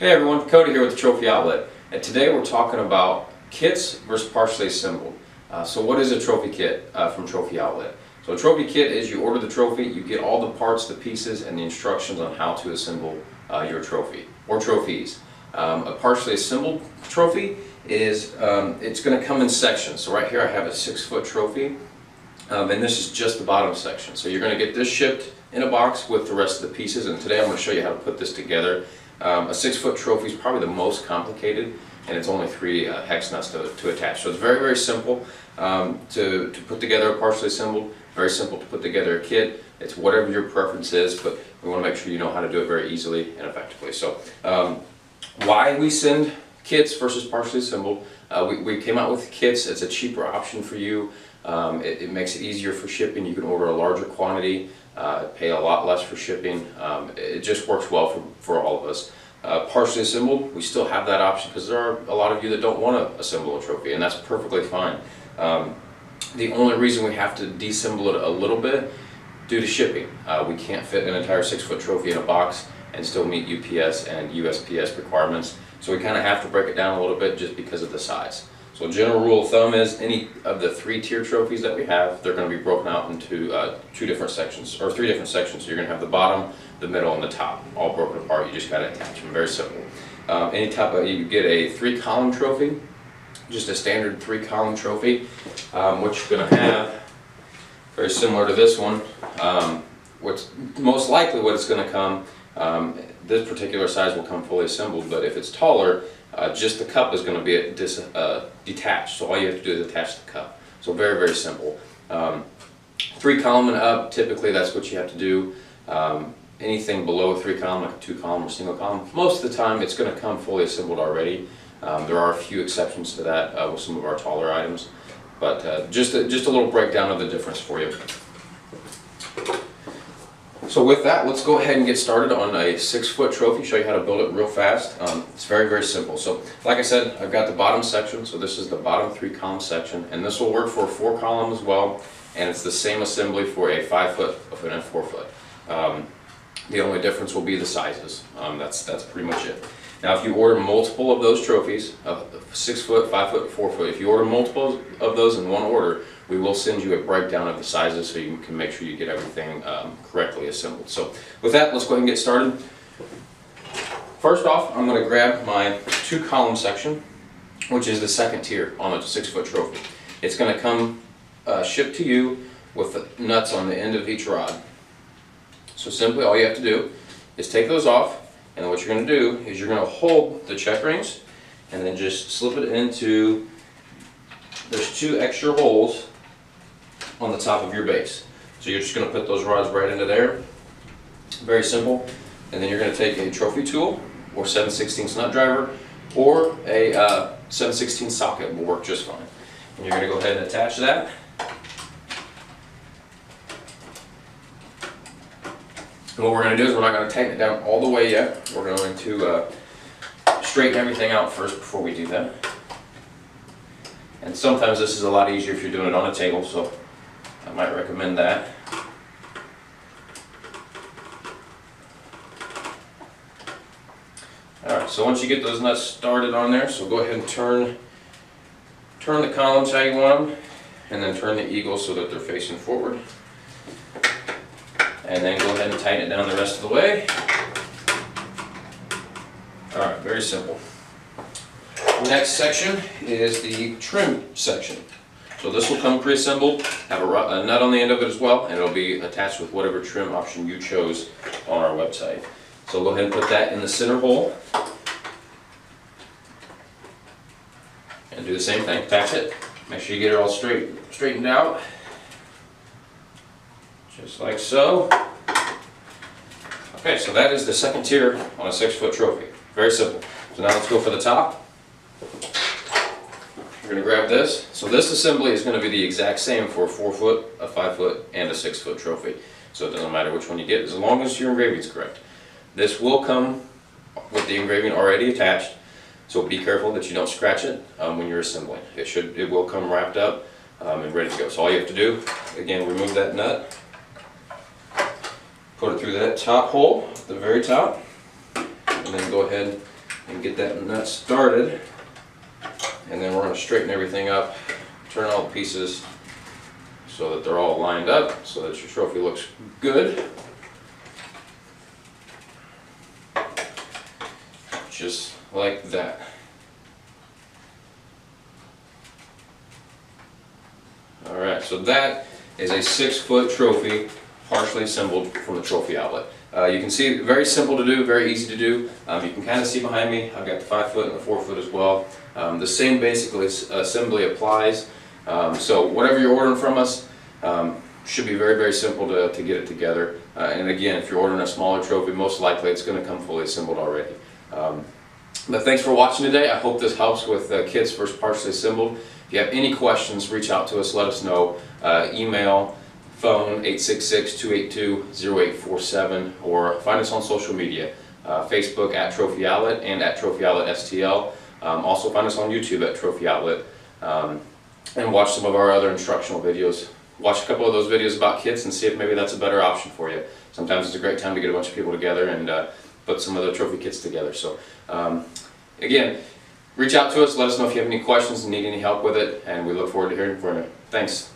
Hey everyone, Cody here with the Trophy Outlet, and today we're talking about kits versus partially assembled. So what is a trophy kit from Trophy Outlet? So a trophy kit is you order the trophy, you get all the parts, the pieces, and the instructions on how to assemble your trophy or trophies. A partially assembled trophy is it's going to come in sections. So right here I have a 6-foot trophy, and this is just the bottom section. So you're going to get this shipped in a box with the rest of the pieces, and today I'm going to show you how to put this together. A 6-foot trophy is probably the most complicated, and it's only 3 hex nuts to attach. So it's very, very simple to put together a partially assembled, very simple to put together a kit. It's whatever your preference is, but we want to make sure you know how to do it very easily and effectively. So why we send kits versus partially assembled? We came out with kits. It's a cheaper option for you. It makes it easier for shipping. You can order a larger quantity, pay a lot less for shipping. It just works well for all of us. Partially assembled, we still have that option because there are a lot of you that don't want to assemble a trophy, and that's perfectly fine. The only reason we have to deassemble it a little bit due to shipping. We can't fit an entire 6-foot trophy in a box and still meet UPS and USPS requirements, so we kind of have to break it down a little bit just because of the size. So general rule of thumb is any of the 3-tier trophies that we have, they're going to be broken out into 2 different sections, or 3 different sections. So you're going to have the bottom, the middle, and the top, all broken apart. You just got to attach them. Very simple. Any type of, you get a 3-column trophy, just a standard 3-column trophy, which you're going to have very similar to this one. What's most likely what it's going to come, this particular size will come fully assembled, but if it's taller, just the cup is going to be detached, so all you have to do is attach the cup. So very, very simple. 3-column and up, typically that's what you have to do. Anything below a 3-column, like a 2-column or single column, most of the time it's going to come fully assembled already. There are a few exceptions to that with some of our taller items, but just a little breakdown of the difference for you. So with that, let's go ahead and get started on a 6-foot trophy, show you how to build it real fast. It's very, very simple. So like I said, I've got the bottom section, so this is the bottom 3-column section, and this will work for a 4-column as well, and it's the same assembly for a 5-foot and a 4-foot. The only difference will be the sizes. That's pretty much it. Now if you order multiple of those trophies, 6-foot, 5-foot, 4-foot, if you order multiple of those in one order, we will send you a breakdown of the sizes so you can make sure you get everything correctly assembled. So with that, let's go ahead and get started. First off, I'm going to grab my 2-column section, which is the 2nd tier on a 6-foot trophy. It's going to come shipped to you with the nuts on the end of each rod. So simply all you have to do is take those off, and what you're going to do is you're going to hold the check rings and then just slip it into, there's 2 extra holes on the top of your base. So you're just going to put those rods right into there. Very simple. And then you're going to take a trophy tool or 7/16 nut driver, or a 7/16 socket will work just fine. And you're going to go ahead and attach that. And what we're going to do is we're not going to tighten it down all the way yet. We're going to straighten everything out first before we do that. And sometimes this is a lot easier if you're doing it on a table, so I might recommend that. Alright, so once you get those nuts started on there, so go ahead and turn the columns how you want them, and then turn the eagle so that they're facing forward. And then go ahead and tighten it down the rest of the way. Alright, very simple. The next section is the trim section. So this will come pre-assembled, have a nut on the end of it as well, and it'll be attached with whatever trim option you chose on our website. So go ahead and put that in the center hole. And do the same thing, attach it. Make sure you get it all straightened out. Just like so. Okay, so that is the 2nd tier on a 6-foot trophy. Very simple. So now let's go for the top. You're going to grab this. So this assembly is going to be the exact same for a 4-foot, a 5-foot, and a 6-foot trophy. So it doesn't matter which one you get as long as your engraving is correct. This will come with the engraving already attached, so be careful that you don't scratch it when you're assembling. It will come wrapped up and ready to go. So all you have to do, again, remove that nut, put it through that top hole, the very top, and then go ahead and get that nut started. And then we're going to straighten everything up, turn all the pieces so that they're all lined up, so that your trophy looks good. Just like that. Alright, so that is a 6-foot trophy, partially assembled from the trophy outlet. You can see, very simple to do, very easy to do. You can kind of see behind me, I've got the 5-foot and the 4-foot as well. The same basically assembly applies. So whatever you're ordering from us, should be very, very simple to get it together. And again, if you're ordering a smaller trophy, most likely it's going to come fully assembled already. But thanks for watching today. I hope this helps with kits versus partially assembled. If you have any questions, reach out to us, let us know. Email, phone 866-282-0847, or find us on social media. Facebook at Trophy Outlet and at Trophy Outlet STL. Also find us on YouTube at Trophy Outlet. And watch some of our other instructional videos. Watch a couple of those videos about kits and see if maybe that's a better option for you. Sometimes it's a great time to get a bunch of people together and put some of the trophy kits together. So again, reach out to us, let us know if you have any questions and need any help with it, and we look forward to hearing from you. Thanks.